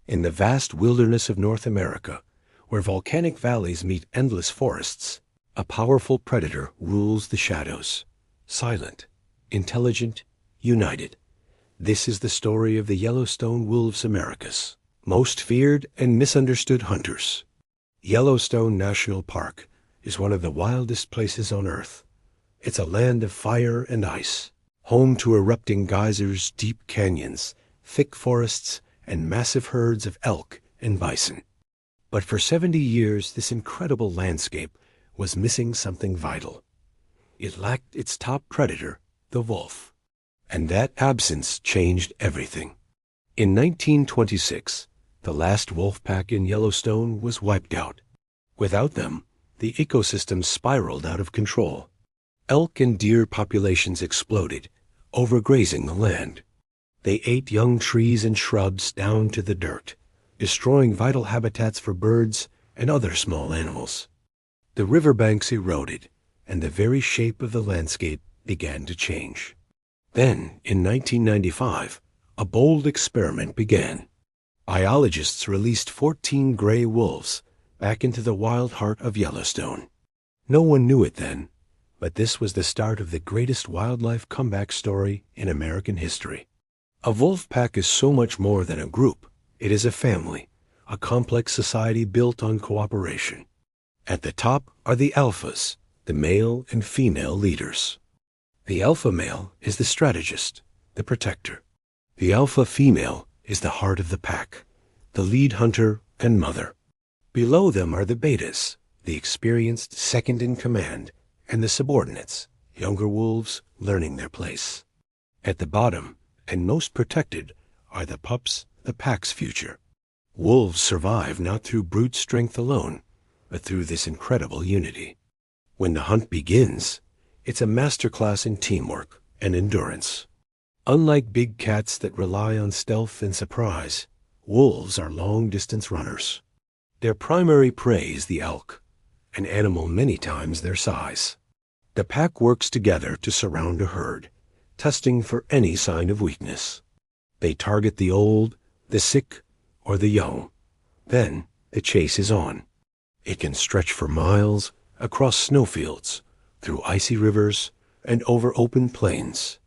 In the vast wilderness of North America, where volcanic valleys meet endless forests, a powerful predator rules the shadows. Silent, intelligent, united. This is the story of the Yellowstone wolves Americas, most feared and misunderstood hunters. Yellowstone National Park is one of the wildest places on Earth. It's a land of fire and ice, home to erupting geysers, deep canyons, thick forests, and massive herds of elk and bison. But for 70 years, this incredible landscape was missing something vital. It lacked its top predator, the wolf. And that absence changed everything. In 1926, the last wolf pack in Yellowstone was wiped out. Without them, the ecosystem spiraled out of control. Elk and deer populations exploded, overgrazing the land. They ate young trees and shrubs down to the dirt, destroying vital habitats for birds and other small animals. The riverbanks eroded, and the very shape of the landscape began to change. Then, in 1995, a bold experiment began. Biologists released 14 gray wolves back into the wild heart of Yellowstone. No one knew it then, but this was the start of the greatest wildlife comeback story in American history. A wolf pack is so much more than a group. It is a family, a complex society built on cooperation. At the top are the alphas, the male and female leaders. The alpha male is the strategist, the protector. The alpha female is the heart of the pack, the lead hunter and mother. Below them are the betas, the experienced second in command, and the subordinates, younger wolves learning their place. At the bottom, and most protected, are the pups, the pack's future. Wolves survive not through brute strength alone, but through this incredible unity. When the hunt begins, it's a masterclass in teamwork and endurance. Unlike big cats that rely on stealth and surprise, wolves are long-distance runners. Their primary prey is the elk, an animal many times their size. The pack works together to surround a herd, testing for any sign of weakness. They target the old, the sick, or the young. Then the chase is on. It can stretch for miles across snowfields, through icy rivers, and over open plains.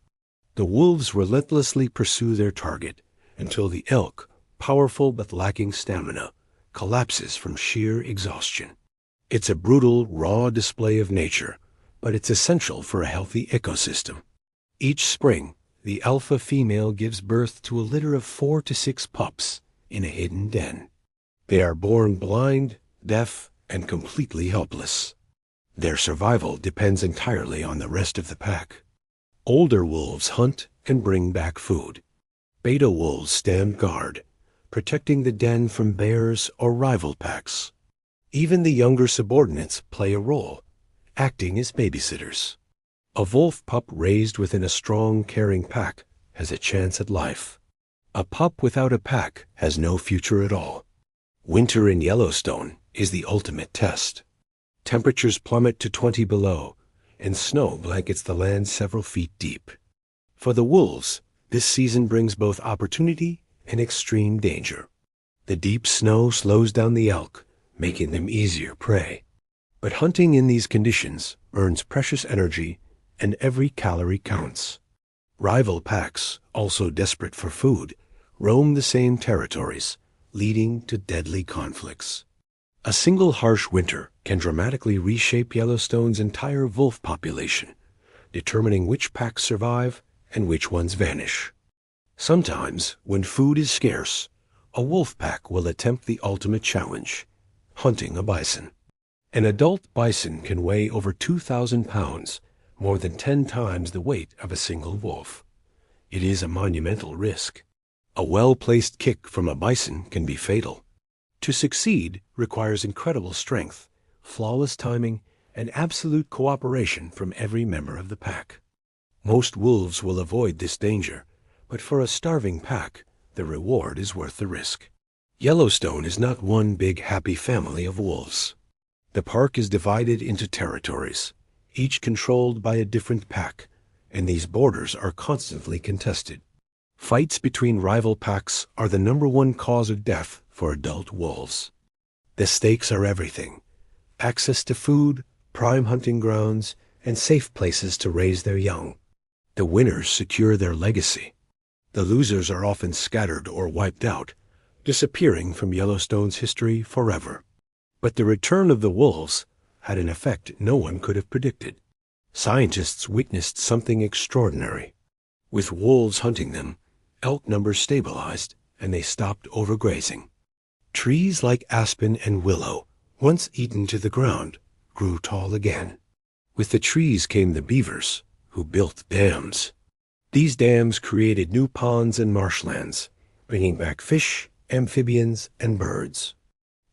The wolves relentlessly pursue their target until the elk, powerful but lacking stamina, collapses from sheer exhaustion. It's a brutal, raw display of nature, but it's essential for a healthy ecosystem. Each spring, the alpha female gives birth to a litter of 4 to 6 pups in a hidden den. They are born blind, deaf, and completely helpless. Their survival depends entirely on the rest of the pack. Older wolves hunt and bring back food. Beta wolves stand guard, protecting the den from bears or rival packs. Even the younger subordinates play a role, acting as babysitters. A wolf pup raised within a strong, caring pack has a chance at life. A pup without a pack has no future at all. Winter in Yellowstone is the ultimate test. Temperatures plummet to 20 below, and snow blankets the land several feet deep. For the wolves, this season brings both opportunity and extreme danger. The deep snow slows down the elk, making them easier prey. But hunting in these conditions burns precious energy, and every calorie counts. Rival packs, also desperate for food, roam the same territories, leading to deadly conflicts. A single harsh winter can dramatically reshape Yellowstone's entire wolf population, determining which packs survive and which ones vanish. Sometimes, when food is scarce, a wolf pack will attempt the ultimate challenge, hunting a bison. An adult bison can weigh over 2,000 pounds, more than 10 times the weight of a single wolf. It is a monumental risk. A well-placed kick from a bison can be fatal. To succeed requires incredible strength, flawless timing, and absolute cooperation from every member of the pack. Most wolves will avoid this danger, but for a starving pack, the reward is worth the risk. Yellowstone is not one big happy family of wolves. The park is divided into territories, each controlled by a different pack, and these borders are constantly contested. Fights between rival packs are the #1 cause of death for adult wolves. The stakes are everything: access to food, prime hunting grounds, and safe places to raise their young. The winners secure their legacy. The losers are often scattered or wiped out, disappearing from Yellowstone's history forever. But the return of the wolves had an effect no one could have predicted. Scientists witnessed something extraordinary. With wolves hunting them, elk numbers stabilized and they stopped overgrazing. Trees like aspen and willow, once eaten to the ground, grew tall again. With the trees came the beavers, who built dams. These dams created new ponds and marshlands, bringing back fish, amphibians, and birds.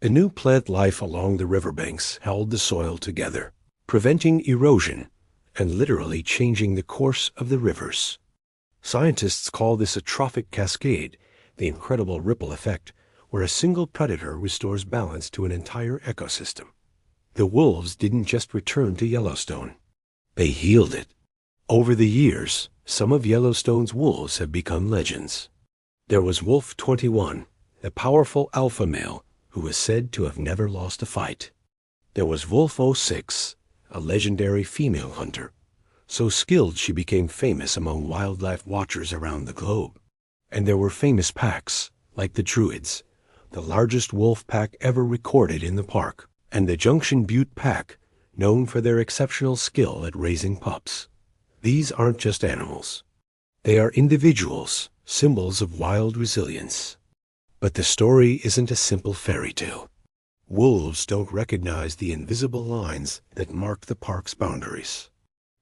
A new plant life along the riverbanks held the soil together, preventing erosion and literally changing the course of the rivers. Scientists call this a trophic cascade, the incredible ripple effect where a single predator restores balance to an entire ecosystem. The wolves didn't just return to Yellowstone. They healed it. Over the years, some of Yellowstone's wolves have become legends. There was Wolf 21, a powerful alpha male who was said to have never lost a fight. There was Wolf 06, a legendary female hunter, so skilled she became famous among wildlife watchers around the globe. And there were famous packs, like the Druids, the largest wolf pack ever recorded in the park, and the Junction Butte Pack, known for their exceptional skill at raising pups. These aren't just animals. They are individuals, symbols of wild resilience. But the story isn't a simple fairy tale. Wolves don't recognize the invisible lines that mark the park's boundaries.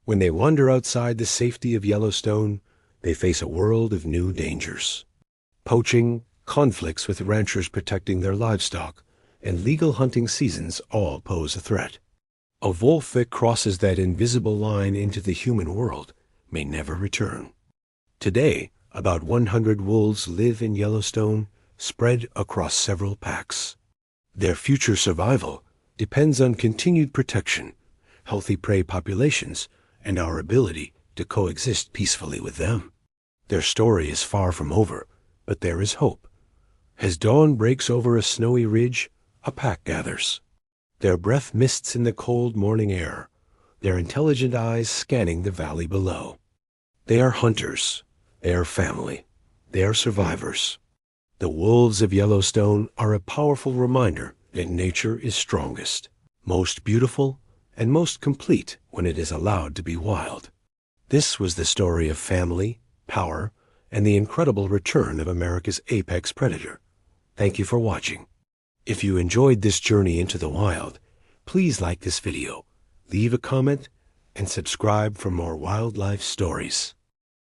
When they wander outside the safety of Yellowstone, they face a world of new dangers. Poaching, conflicts with ranchers protecting their livestock, and legal hunting seasons all pose a threat. A wolf that crosses that invisible line into the human world may never return. Today, about 100 wolves live in Yellowstone, spread across several packs. Their future survival depends on continued protection, healthy prey populations, and our ability to coexist peacefully with them. Their story is far from over, but there is hope. As dawn breaks over a snowy ridge, a pack gathers. Their breath mists in the cold morning air, their intelligent eyes scanning the valley below. They are hunters. They are family. They are survivors. The wolves of Yellowstone are a powerful reminder that nature is strongest, most beautiful, and most complete when it is allowed to be wild. This was the story of family, power, and the incredible return of America's apex predator. Thank you for watching. If you enjoyed this journey into the wild, please like this video, leave a comment, and subscribe for more wildlife stories.